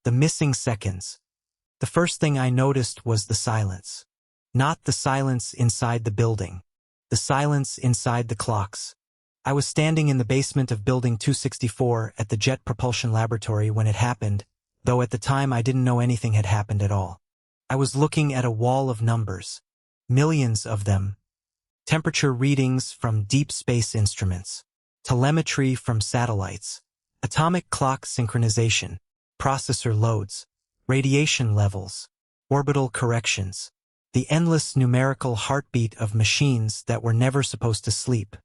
The missing seconds. The first thing I noticed was the silence. Not the silence inside the building. The silence inside the clocks. I was standing in the basement of Building 264 at the Jet Propulsion Laboratory when it happened, though at the time I didn't know anything had happened at all. I was looking at a wall of numbers. Millions of them. Temperature readings from deep space instruments. Telemetry from satellites. Atomic clock synchronization. Processor loads. Radiation levels. Orbital corrections. The endless numerical heartbeat of machines that were never supposed to sleep.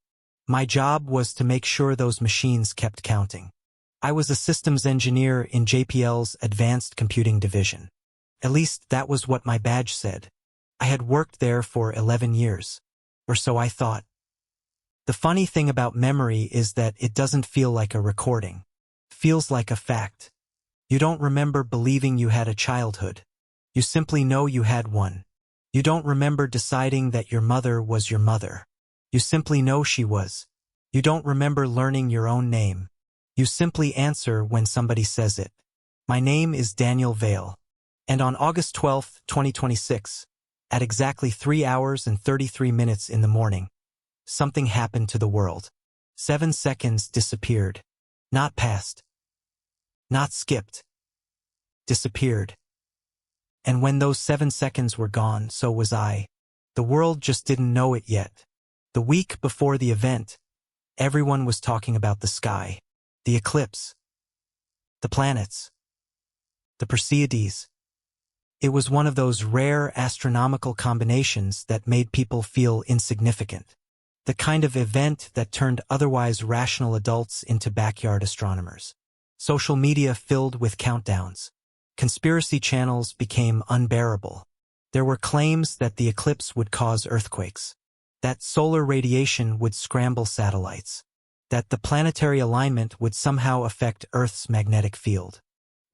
My job was to make sure those machines kept counting. I was a systems engineer in JPL's Advanced Computing Division. At least that was what my badge said. I had worked there for 11 years. Or so I thought. The funny thing about memory is that it doesn't feel like a recording. It feels like a fact. You don't remember believing you had a childhood. You simply know you had one. You don't remember deciding that your mother was your mother. You simply know she was. You don't remember learning your own name. You simply answer when somebody says it. My name is Daniel Vale. And on August 12, 2026, at exactly 3 hours and 33 minutes in the morning, something happened to the world. 7 seconds disappeared. Not passed. Not skipped. Disappeared. And when those 7 seconds were gone, so was I. The world just didn't know it yet. The week before the event, everyone was talking about the sky, the eclipse, the planets, the Perseids. It was one of those rare astronomical combinations that made people feel insignificant. The kind of event that turned otherwise rational adults into backyard astronomers. Social media filled with countdowns. Conspiracy channels became unbearable. There were claims that the eclipse would cause earthquakes, that solar radiation would scramble satellites, that the planetary alignment would somehow affect Earth's magnetic field.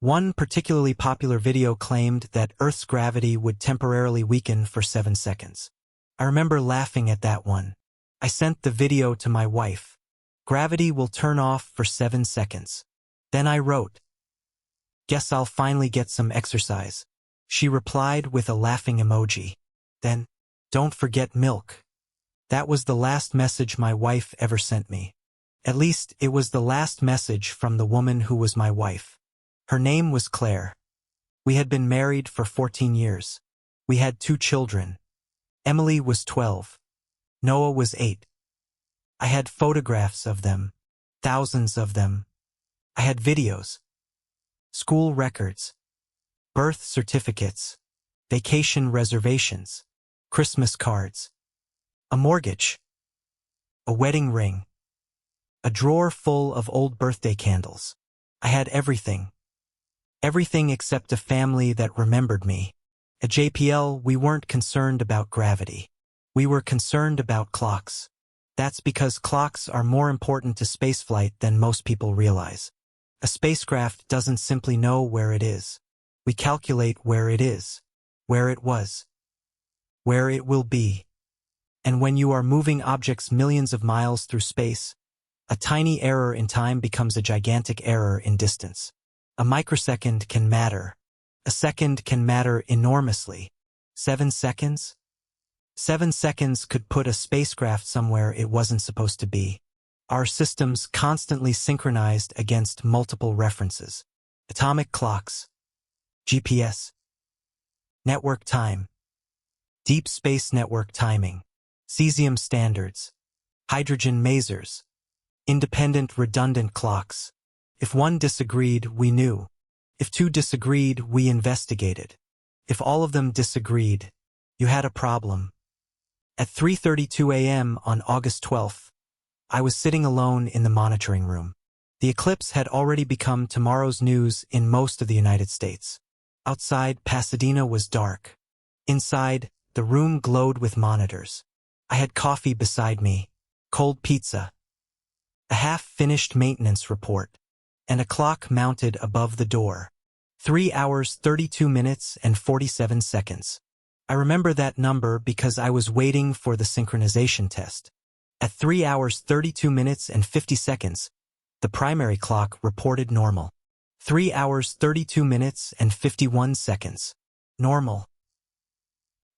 One particularly popular video claimed that Earth's gravity would temporarily weaken for 7 seconds. I remember laughing at that one. I sent the video to my wife. Gravity will turn off for 7 seconds. Then I wrote, "Guess I'll finally get some exercise." She replied with a laughing emoji. Then, "Don't forget milk." That was the last message my wife ever sent me. At least, it was the last message from the woman who was my wife. Her name was Claire. We had been married for 14 years. We had 2 children. Emily was 12. Noah was 8. I had photographs of them. Thousands of them. I had videos. School records. Birth certificates. Vacation reservations. Christmas cards. A mortgage. A wedding ring. A drawer full of old birthday candles. I had everything. Everything except a family that remembered me. At JPL, we weren't concerned about gravity. We were concerned about clocks. That's because clocks are more important to spaceflight than most people realize. A spacecraft doesn't simply know where it is. We calculate where it is, where it was, where it will be. And when you are moving objects millions of miles through space, a tiny error in time becomes a gigantic error in distance. A microsecond can matter. A second can matter enormously. 7 seconds? 7 seconds could put a spacecraft somewhere it wasn't supposed to be. Our systems constantly synchronized against multiple references. Atomic clocks. GPS. Network time. Deep space network timing. Cesium standards. Hydrogen masers. Independent redundant clocks. If one disagreed, we knew. If 2 disagreed, we investigated. If all of them disagreed, you had a problem. At 3:32 a.m. on August 12th, I was sitting alone in the monitoring room. The eclipse had already become tomorrow's news in most of the United States. Outside, Pasadena was dark. Inside, the room glowed with monitors. I had coffee beside me, cold pizza, a half-finished maintenance report, and a clock mounted above the door. 3 hours, 32 minutes, and 47 seconds. I remember that number because I was waiting for the synchronization test. At 3 hours, 32 minutes, and 50 seconds, the primary clock reported normal. 3 hours 32 minutes and 51 seconds. Normal.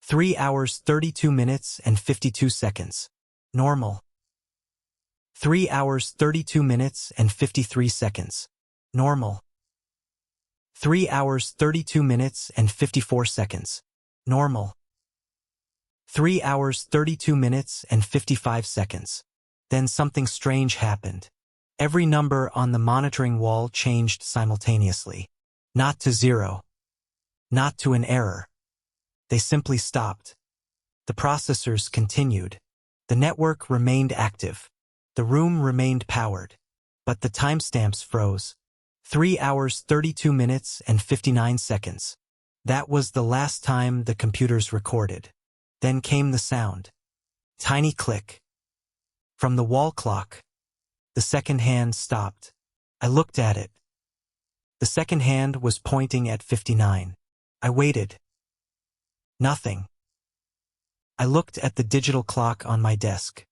3 hours 32 minutes and 52 seconds. Normal. 3 hours 32 minutes and 53 seconds. Normal. 3 hours 32 minutes and 54 seconds. Normal. 3 hours 32 minutes and 55 seconds. Then something strange happened. Every number on the monitoring wall changed simultaneously. Not to zero. Not to an error. They simply stopped. The processors continued. The network remained active. The room remained powered. But the timestamps froze. 3 hours 32 minutes and 59 seconds. That was the last time the computers recorded. Then came the sound. Tiny click. From the wall clock. The second hand stopped. I looked at it. The second hand was pointing at 59. I waited. Nothing. I looked at the digital clock on my desk.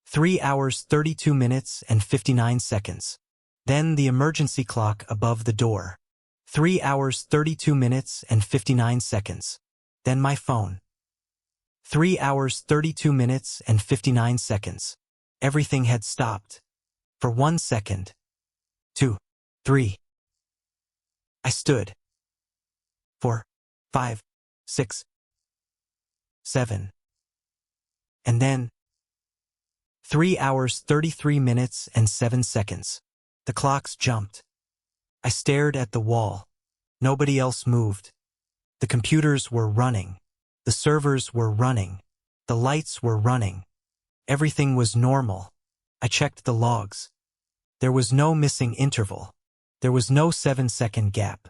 3 hours 32 minutes and 59 seconds. Then the emergency clock above the door. 3 hours 32 minutes and 59 seconds. Then my phone. 3 hours 32 minutes and 59 seconds. Everything had stopped. For 1 second. 2. 3. I stood. 4. 5. 6. 7. And then 3 hours 33 minutes and 7 seconds. The clocks jumped. I stared at the wall. Nobody else moved. The computers were running. The servers were running. The lights were running. Everything was normal. I checked the logs. There was no missing interval. There was no 7-second gap.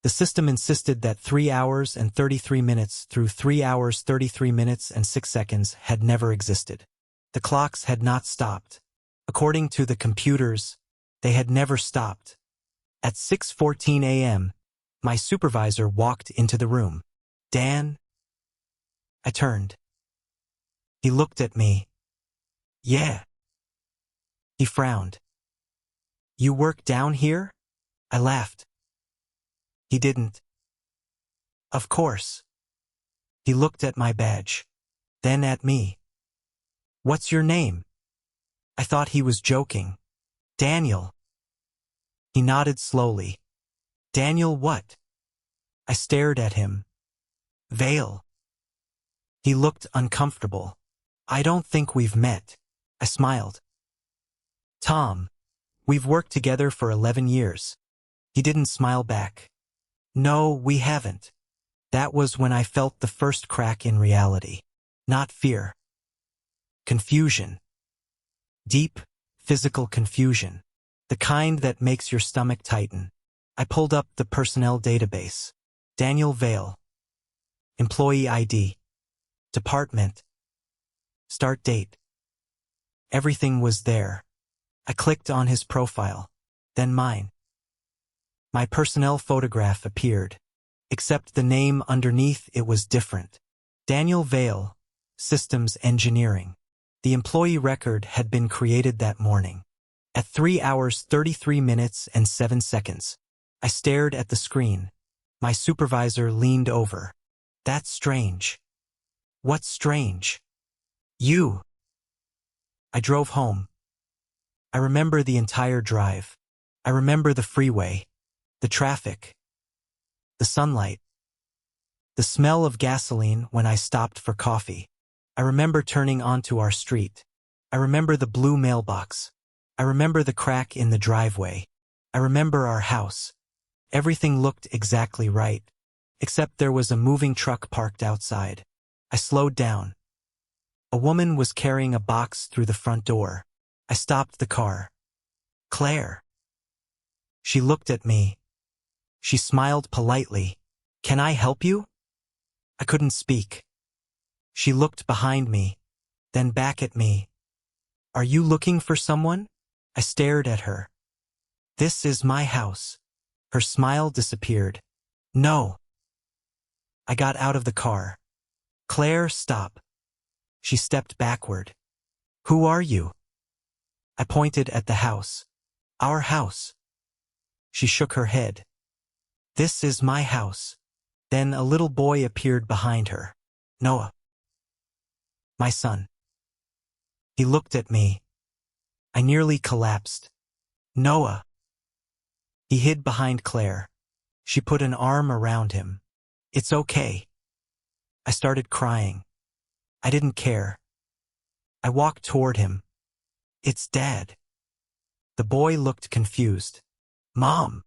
The system insisted that 3 hours and 33 minutes through 3 hours 33 minutes and 6 seconds had never existed. The clocks had not stopped. According to the computers, they had never stopped. At 6:14 a.m., my supervisor walked into the room. Dan? I turned. He looked at me. Yeah. He frowned. You work down here? I laughed. He didn't. Of course. He looked at my badge. Then at me. What's your name? I thought he was joking. Daniel. He nodded slowly. Daniel what? I stared at him. Vale. He looked uncomfortable. I don't think we've met. I smiled. Tom. We've worked together for 11 years. He didn't smile back. No, we haven't. That was when I felt the first crack in reality. Not fear. Confusion. Deep, physical confusion. The kind that makes your stomach tighten. I pulled up the personnel database. Daniel Vale. Employee ID. Department. Start date. Everything was there. I clicked on his profile. Then mine. My personnel photograph appeared. Except the name underneath it was different. Daniel Vale, Systems Engineering. The employee record had been created that morning. At 3 hours 33 minutes and 7 seconds. I stared at the screen. My supervisor leaned over. That's strange. What's strange? You. I drove home. I remember the entire drive. I remember the freeway, the traffic, the sunlight, the smell of gasoline when I stopped for coffee. I remember turning onto our street. I remember the blue mailbox. I remember the crack in the driveway. I remember our house. Everything looked exactly right, except there was a moving truck parked outside. I slowed down. A woman was carrying a box through the front door. I stopped the car. Claire. She looked at me. She smiled politely. Can I help you? I couldn't speak. She looked behind me, then back at me. Are you looking for someone? I stared at her. This is my house. Her smile disappeared. No. I got out of the car. Claire, stop. She stepped backward. Who are you? I pointed at the house. Our house. She shook her head. This is my house. Then a little boy appeared behind her. Noah. My son. He looked at me. I nearly collapsed. Noah. He hid behind Claire. She put an arm around him. It's okay. I started crying. I didn't care. I walked toward him. It's Dad. The boy looked confused. Mom.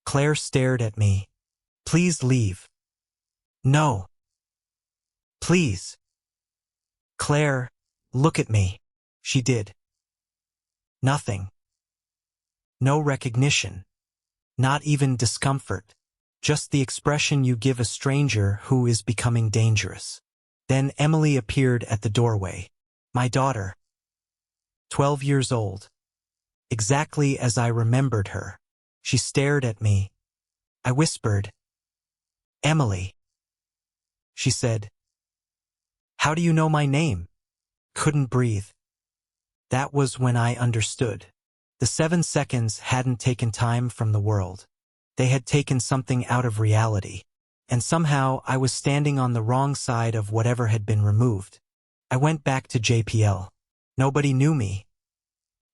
Claire stared at me. Please leave. No. Please. Claire, look at me. She did. Nothing. No recognition. Not even discomfort. Just the expression you give a stranger who is becoming dangerous. Then Emily appeared at the doorway. My daughter. 12 years old. Exactly as I remembered her. She stared at me. I whispered, Emily. She said, How do you know my name? Couldn't breathe. That was when I understood. The 7 seconds hadn't taken time from the world. They had taken something out of reality. And somehow I was standing on the wrong side of whatever had been removed. I went back to JPL. Nobody knew me.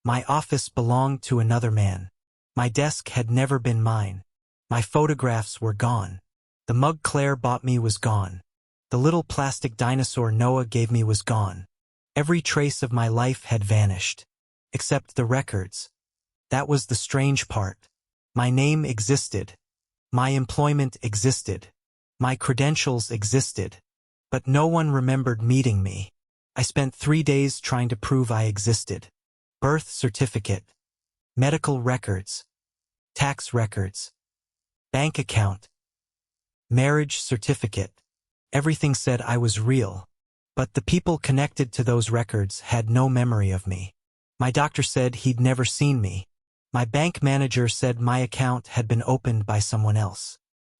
My office belonged to another man. My desk had never been mine. My photographs were gone. The mug Claire bought me was gone. The little plastic dinosaur Noah gave me was gone. Every trace of my life had vanished. Except the records. That was the strange part. My name existed. My employment existed. My credentials existed. But no one remembered meeting me. I spent 3 days trying to prove I existed. Birth certificate. Medical records. Tax records. Bank account. Marriage certificate. Everything said I was real. But the people connected to those records had no memory of me. My doctor said he'd never seen me. My bank manager said my account had been opened by someone else.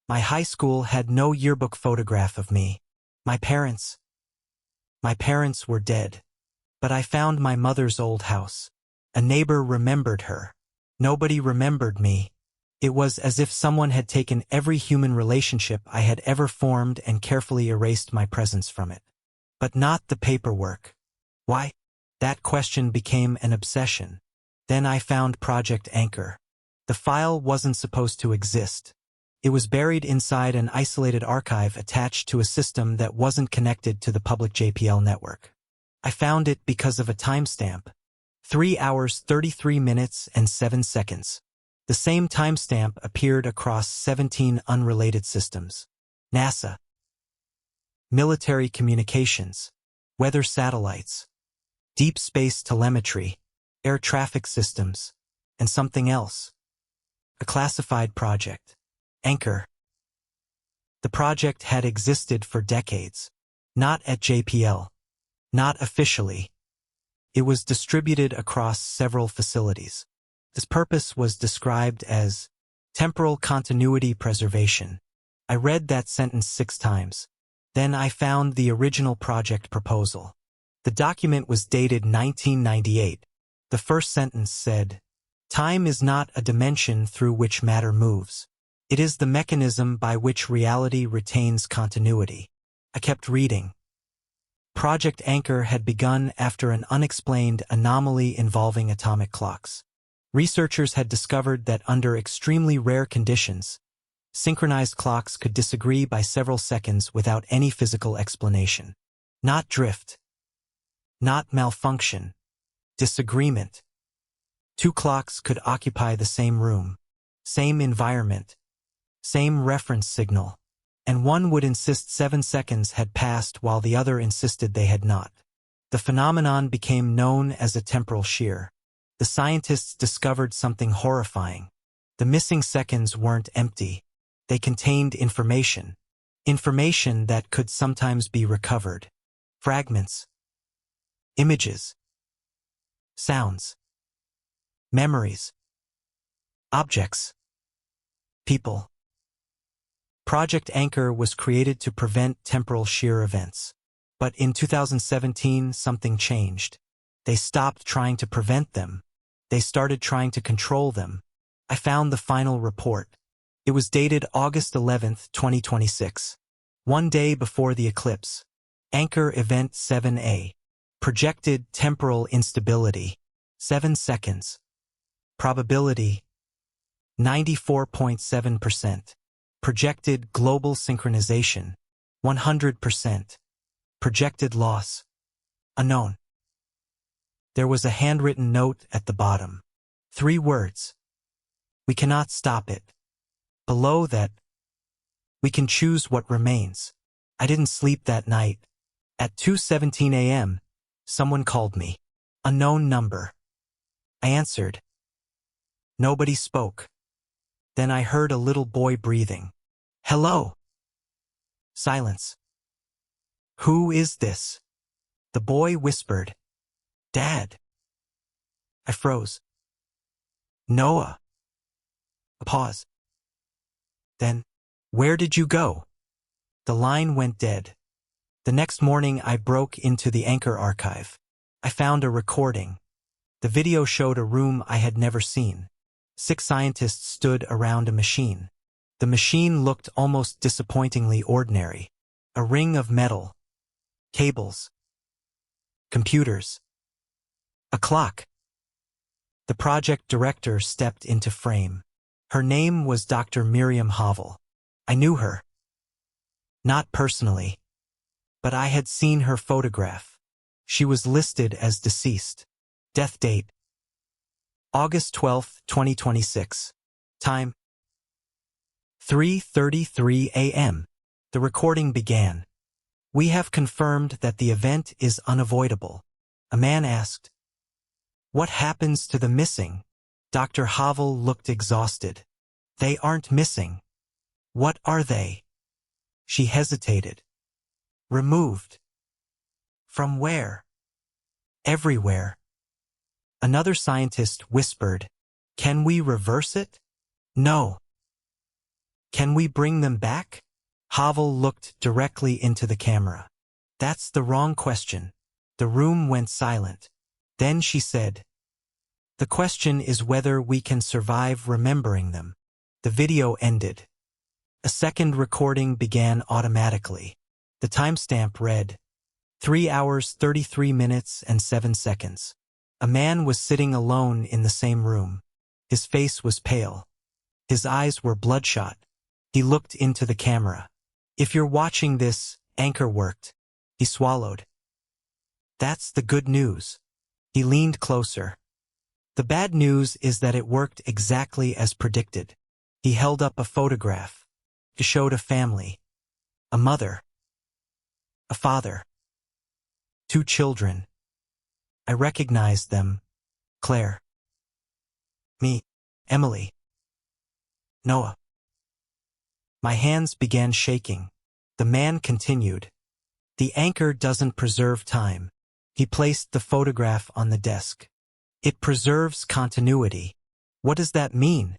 My high school had no yearbook photograph of me. My parents were dead. But I found my mother's old house. A neighbor remembered her. Nobody remembered me. It was as if someone had taken every human relationship I had ever formed and carefully erased my presence from it. But not the paperwork. Why? That question became an obsession. Then I found Project Anchor. The file wasn't supposed to exist. It was buried inside an isolated archive attached to a system that wasn't connected to the public JPL network. I found it because of a timestamp. 3 hours 33 minutes and 7 seconds. The same timestamp appeared across 17 unrelated systems. NASA. Military communications. Weather satellites. Deep space telemetry. Air traffic systems. And something else. A classified project. Anchor. The project had existed for decades. Not at JPL. Not officially. It was distributed across several facilities. Its purpose was described as temporal continuity preservation. I read that sentence 6 times. Then I found the original project proposal. The document was dated 1998. The first sentence said, Time is not a dimension through which matter moves. It is the mechanism by which reality retains continuity. I kept reading. Project Anchor had begun after an unexplained anomaly involving atomic clocks. Researchers had discovered that under extremely rare conditions, synchronized clocks could disagree by several seconds without any physical explanation. Not drift. Not malfunction. Disagreement. 2 clocks could occupy the same room, same environment, same reference signal, and one would insist 7 seconds had passed while the other insisted they had not. The phenomenon became known as a temporal shear. The scientists discovered something horrifying. The missing seconds weren't empty. They contained information. Information that could sometimes be recovered. Fragments. Images. Sounds. Memories. Objects. People. Project Anchor was created to prevent temporal shear events. But in 2017, something changed. They stopped trying to prevent them. They started trying to control them. I found the final report. It was dated August 11, 2026. One day before the eclipse. Anchor Event 7A. Projected temporal instability. 7 seconds. Probability. 94.7%. Projected global synchronization. 100%. Projected loss. Unknown. There was a handwritten note at the bottom. 3 words. We cannot stop it. Below that, we can choose what remains. I didn't sleep that night. At 2:17 a.m., someone called me. Unknown number. I answered. Nobody spoke. Then I heard a little boy breathing. Hello. Silence. Who is this? The boy whispered. Dad. I froze. Noah. A pause. Then, where did you go? The line went dead. The next morning I broke into the Anchor archive. I found a recording. The video showed a room I had never seen. 6 scientists stood around a machine. The machine looked almost disappointingly ordinary. A ring of metal. Cables. Computers. A clock. The project director stepped into frame. Her name was Dr. Miriam Havel. I knew her. Not personally. But I had seen her photograph. She was listed as deceased. Death date. August 12, 2026. Time. 3:33 a.m. The recording began. We have confirmed that the event is unavoidable. A man asked. What happens to the missing? Dr. Havel looked exhausted. They aren't missing. What are they? She hesitated. Removed. From where? Everywhere. Another scientist whispered. Can we reverse it? No. Can we bring them back? Havel looked directly into the camera. That's the wrong question. The room went silent. Then she said, the question is whether we can survive remembering them. The video ended. A second recording began automatically. The timestamp read, 3 hours 33 minutes and 7 seconds. A man was sitting alone in the same room. His face was pale. His eyes were bloodshot. He looked into the camera. If you're watching this, Anchor worked. He swallowed. That's the good news. He leaned closer. The bad news is that it worked exactly as predicted. He held up a photograph. He showed a family. A mother. A father. 2 children. I recognized them. Claire. Me. Emily. Noah. My hands began shaking. The man continued. The Anchor doesn't preserve time. He placed the photograph on the desk. It preserves continuity. What does that mean?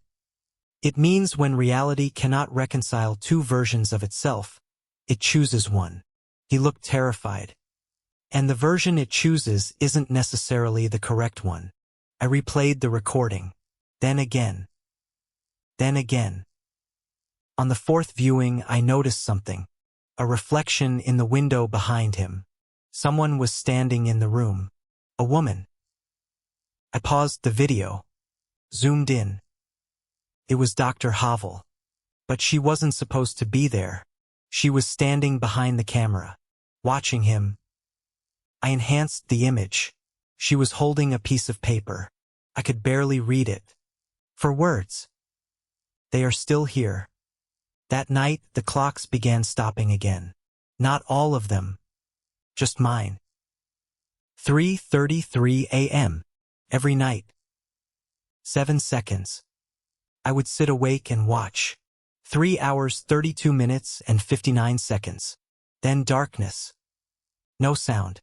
It means when reality cannot reconcile 2 versions of itself, it chooses one. He looked terrified. And the version it chooses isn't necessarily the correct one. I replayed the recording. Then again. Then again. On the 4th viewing, I noticed something. A reflection in the window behind him. Someone was standing in the room. A woman. I paused the video. Zoomed in. It was Dr. Havel. But she wasn't supposed to be there. She was standing behind the camera. Watching him. I enhanced the image. She was holding a piece of paper. I could barely read it. For words. They are still here. That night, the clocks began stopping again. Not all of them. Just mine. 3:33 a.m. Every night. 7 seconds. I would sit awake and watch. 3 hours 32 minutes and 59 seconds. Then darkness. No sound.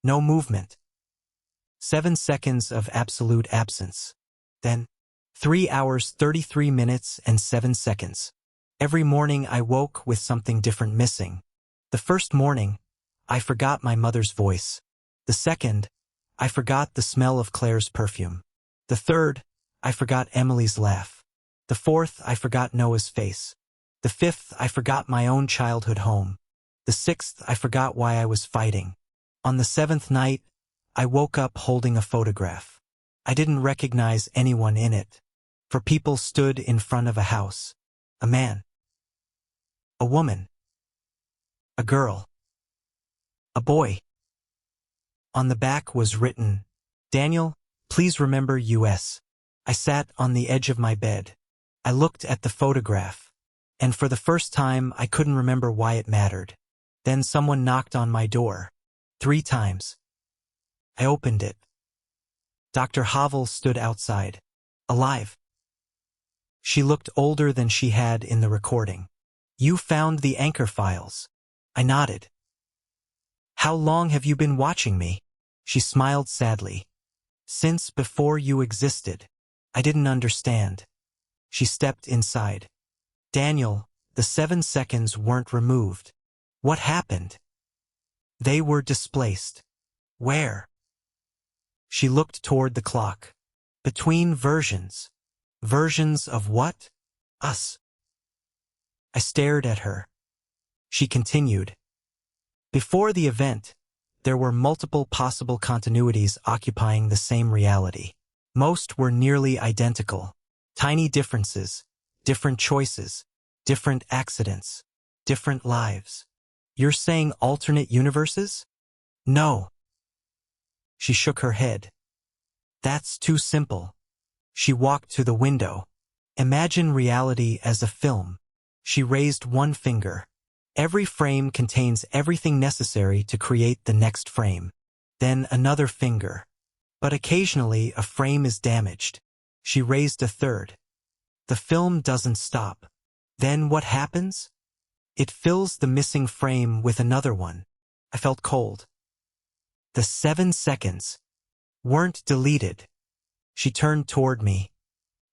No movement. 7 seconds of absolute absence. Then 3 hours 33 minutes and 7 seconds. Every morning I woke with something different missing. The first morning, I forgot my mother's voice. The second, I forgot the smell of Claire's perfume. The third, I forgot Emily's laugh. The fourth, I forgot Noah's face. The fifth, I forgot my own childhood home. The sixth, I forgot why I was fighting. On the seventh night, I woke up holding a photograph. I didn't recognize anyone in it. For people stood in front of a house. A man. A woman. A girl. A boy. On the back was written, "Daniel, please remember US." I sat on the edge of my bed. I looked at the photograph, and for the first time I couldn't remember why it mattered. Then someone knocked on my door. 3 times. I opened it. Dr. Havel stood outside. Alive. She looked older than she had in the recording. "You found the anchor files." I nodded. "How long have you been watching me?" She smiled sadly. "Since before you existed." I didn't understand. She stepped inside. "Daniel, the 7 seconds weren't removed. What happened?" "They were displaced." "Where?" She looked toward the clock. "Between versions." "Versions of what?" "Us." I stared at her. She continued. "Before the event, there were multiple possible continuities occupying the same reality. Most were nearly identical. Tiny differences, different choices, different accidents, different lives." "You're saying alternate universes?" "No." She shook her head. "That's too simple." She walked to the window. "Imagine reality as a film." She raised one finger. "Every frame contains everything necessary to create the next frame." Then another finger. "But occasionally a frame is damaged." She raised a third. "The film doesn't stop. Then what happens?" "It fills the missing frame with another one." I felt cold. "The 7 seconds weren't deleted." She turned toward me.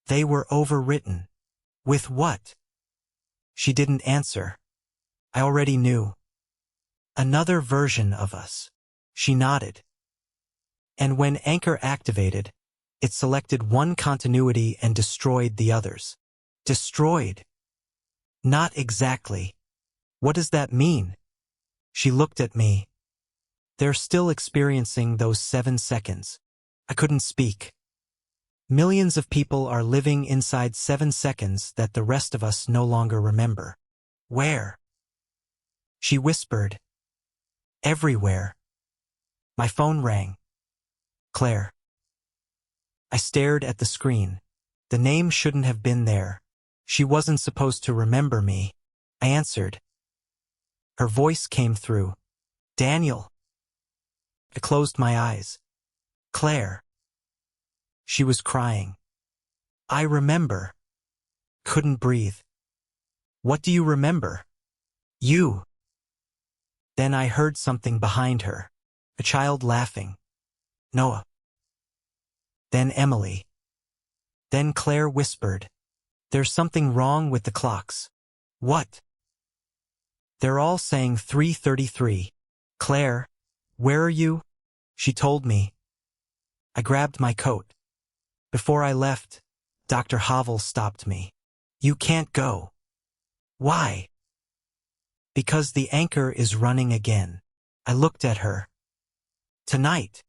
"They were overwritten." "With what?" She didn't answer. I already knew. "Another version of us." She nodded. "And when Anchor activated, it selected one continuity and destroyed the others." "Destroyed?" "Not exactly." "What does that mean?" She looked at me. "They're still experiencing those 7 seconds." I couldn't speak. "Millions of people are living inside 7 seconds that the rest of us no longer remember." "Where?" She whispered. "Everywhere." My phone rang. Claire. I stared at the screen. The name shouldn't have been there. She wasn't supposed to remember me. I answered. Her voice came through. "Daniel." I closed my eyes. "Claire." She was crying. "I remember." Couldn't breathe. "What do you remember?" "You." Then I heard something behind her. A child laughing. "Noah." Then Emily. Then Claire whispered. "There's something wrong with the clocks." "What?" "They're all saying 3:33. "Claire, where are you?" She told me. I grabbed my coat. Before I left, Dr. Havel stopped me. "You can't go." "Why?" "Because the anchor is running again." I looked at her. "Tonight?"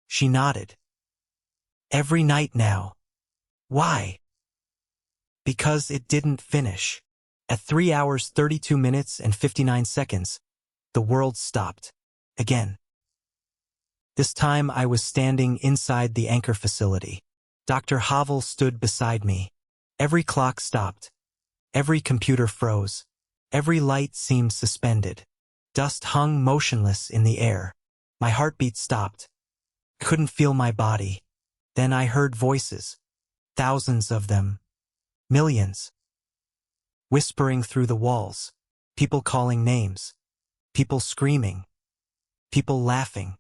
She nodded. "Every night now." "Why?" "Because it didn't finish." At 3 hours 32 minutes and 59 seconds, the world stopped. Again. This time I was standing inside the anchor facility. Dr. Havel stood beside me. Every clock stopped. Every computer froze. Every light seemed suspended. Dust hung motionless in the air. My heartbeat stopped. I couldn't feel my body. Then I heard voices. Thousands of them. Millions. Whispering through the walls. People calling names. People screaming. People laughing.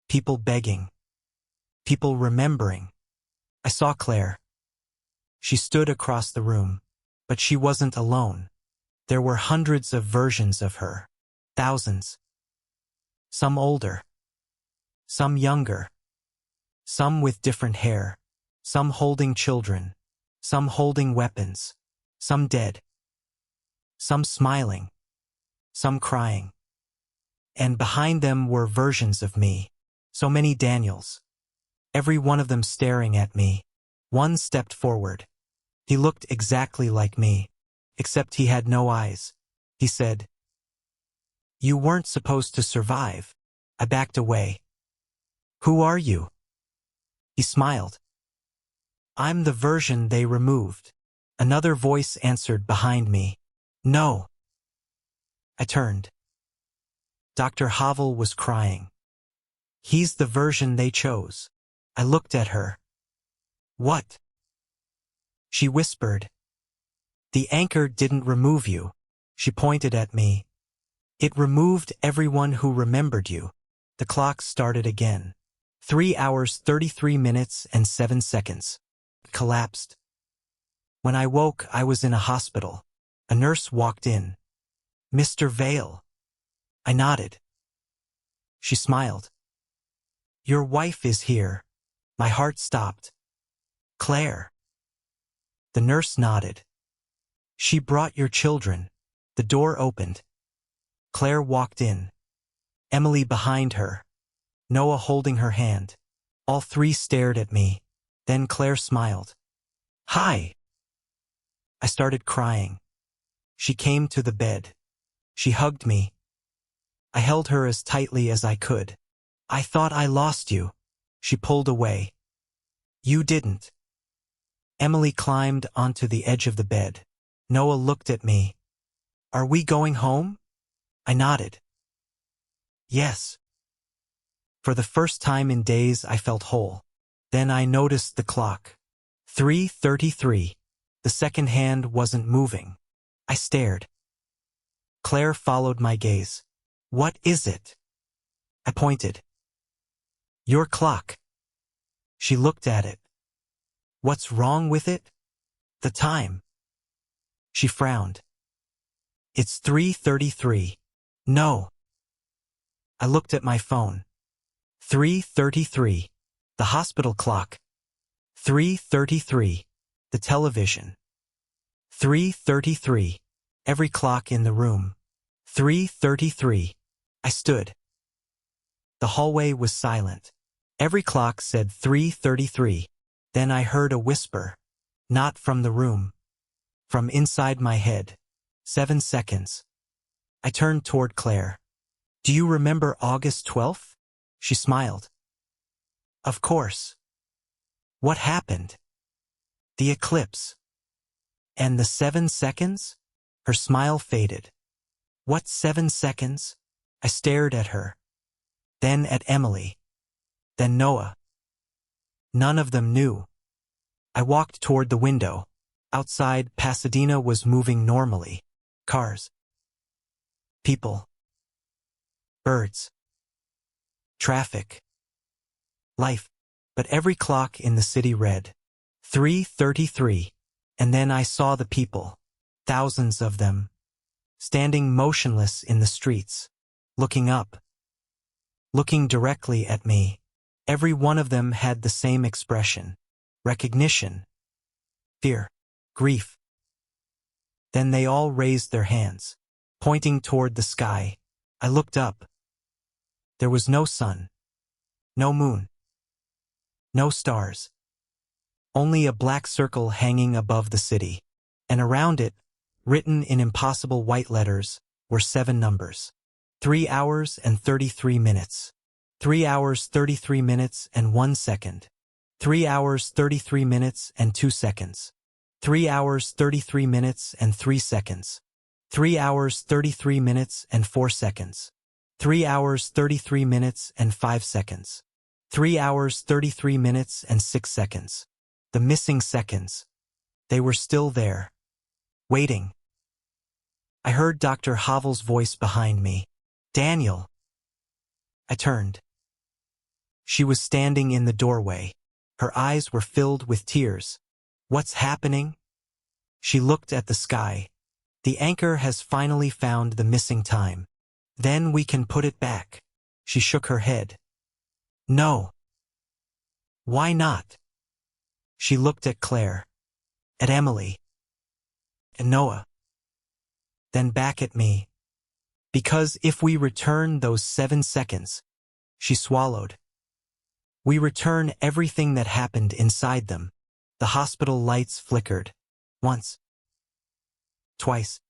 People begging. People remembering. I saw Claire. She stood across the room. But she wasn't alone. There were hundreds of versions of her. Thousands. Some older. Some younger. Some with different hair. Some holding children. some holding weapons, some dead, some smiling, some crying. And behind them were versions of me, so many Daniels, every one of them staring at me. One stepped forward. He looked exactly like me, except he had no eyes. He said, "You weren't supposed to survive." I backed away. "Who are you?" He smiled. "I'm the version they removed." Another voice answered behind me. "No." I turned. Dr. Havel was crying. "He's the version they chose." I looked at her. "What?" She whispered. "The anchor didn't remove you." She pointed at me. "It removed everyone who remembered you." The clock started again. 3 hours 33 minutes and 7 seconds. Collapsed. When I woke, I was in a hospital. A nurse walked in. "Mr. Vale." I nodded. She smiled. "Your wife is here." My heart stopped. "Claire." The nurse nodded. "She brought your children." The door opened. Claire walked in. Emily behind her. Noah holding her hand. All three stared at me. Then Claire smiled. "Hi." I started crying. She came to the bed. She hugged me. I held her as tightly as I could. "I thought I lost you." She pulled away. "You didn't." Emily climbed onto the edge of the bed. Noah looked at me. "Are we going home?" I nodded. "Yes." For the first time in days, I felt whole. Then I noticed the clock. 3:33. The second hand wasn't moving. I stared. Claire followed my gaze. "What is it?" I pointed. "Your clock." She looked at it. "What's wrong with it?" "The time." She frowned. "It's 3:33. No." I looked at my phone. 3:33. The hospital clock. 3:33. The television. 3:33. Every clock in the room. 3:33. I stood. The hallway was silent. Every clock said 3:33. Then I heard a whisper. Not from the room. From inside my head. 7 seconds. I turned toward Claire. "Do you remember August 12th? She smiled. "Of course." "What happened?" "The eclipse." "And the 7 seconds? Her smile faded. "What 7 seconds?" I stared at her. Then at Emily. Then Noah. None of them knew. I walked toward the window. Outside, Pasadena was moving normally. Cars. People. Birds. Traffic. Life. But every clock in the city read 3:33. And then I saw the people. Thousands of them. Standing motionless in the streets. Looking up. Looking directly at me. Every one of them had the same expression. Recognition. Fear. Grief. Then they all raised their hands, pointing toward the sky. I looked up. There was no sun. No moon. No stars. Only a black circle hanging above the city. And around it, written in impossible white letters, were 7 numbers. 3 hours and 33 minutes. 3 hours 33 minutes and 1 second. 3 hours 33 minutes and 2 seconds. 3 hours 33 minutes and 3 seconds. 3 hours 33 minutes and 4 seconds. 3 hours 33 minutes and 5 seconds. 3 hours 33 minutes and 6 seconds. The missing seconds. They were still there. Waiting. I heard Dr. Havel's voice behind me. "Daniel." I turned. She was standing in the doorway. Her eyes were filled with tears. "What's happening?" She looked at the sky. "The anchor has finally found the missing time. Then we can put it back." She shook her head. "No." "Why not?" She looked at Claire. at Emily, and Noah, then back at me. Because if we return those 7 seconds, she swallowed. We return everything that happened inside them. The hospital lights flickered. Once. Twice.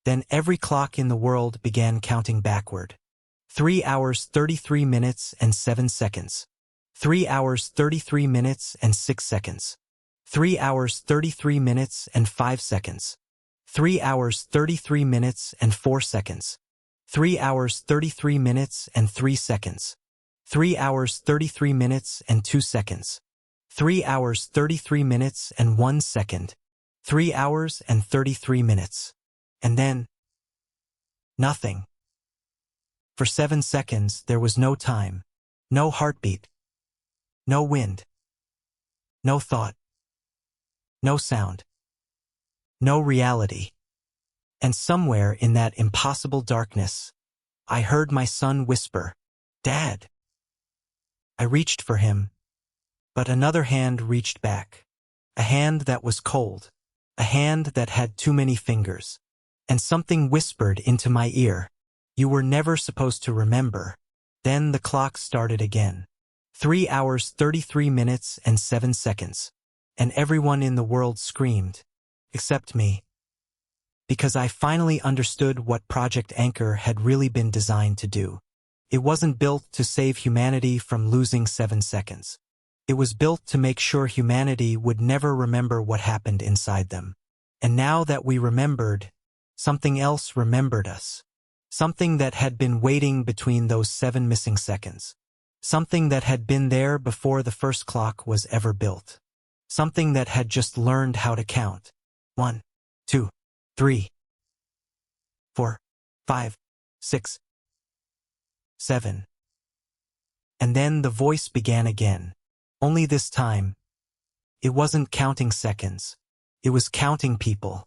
Then every clock in the world began counting backward. 3 hours 33 minutes and 7 seconds. 3 hours 33 minutes and 6 seconds. 3 hours 33 minutes and 5 seconds. 3 hours 33 minutes and 4 seconds. 3 hours 33 minutes and 3 seconds. 3 hours 33 minutes and 2 seconds. 3 hours 33 minutes and 1 second. 3 hours and 33 minutes. And then, nothing. For 7 seconds there was no time, no heartbeat, no wind, no thought, no sound, no reality. And somewhere in that impossible darkness, I heard my son whisper, "Dad." I reached for him, but another hand reached back. A hand that was cold, a hand that had too many fingers. And something whispered into my ear, "You were never supposed to remember." Then the clock started again. 3 hours 33 minutes and 7 seconds. And everyone in the world screamed, except me. Because I finally understood what Project Anchor had really been designed to do. It wasn't built to save humanity from losing 7 seconds. It was built to make sure humanity would never remember what happened inside them. And now that we remembered, something else remembered us. Something that had been waiting between those 7 missing seconds. Something that had been there before the first clock was ever built. Something that had just learned how to count. 1, 2, 3, 4, 5, 6, 7. And then the voice began again. Only this time, it wasn't counting seconds. It was counting people.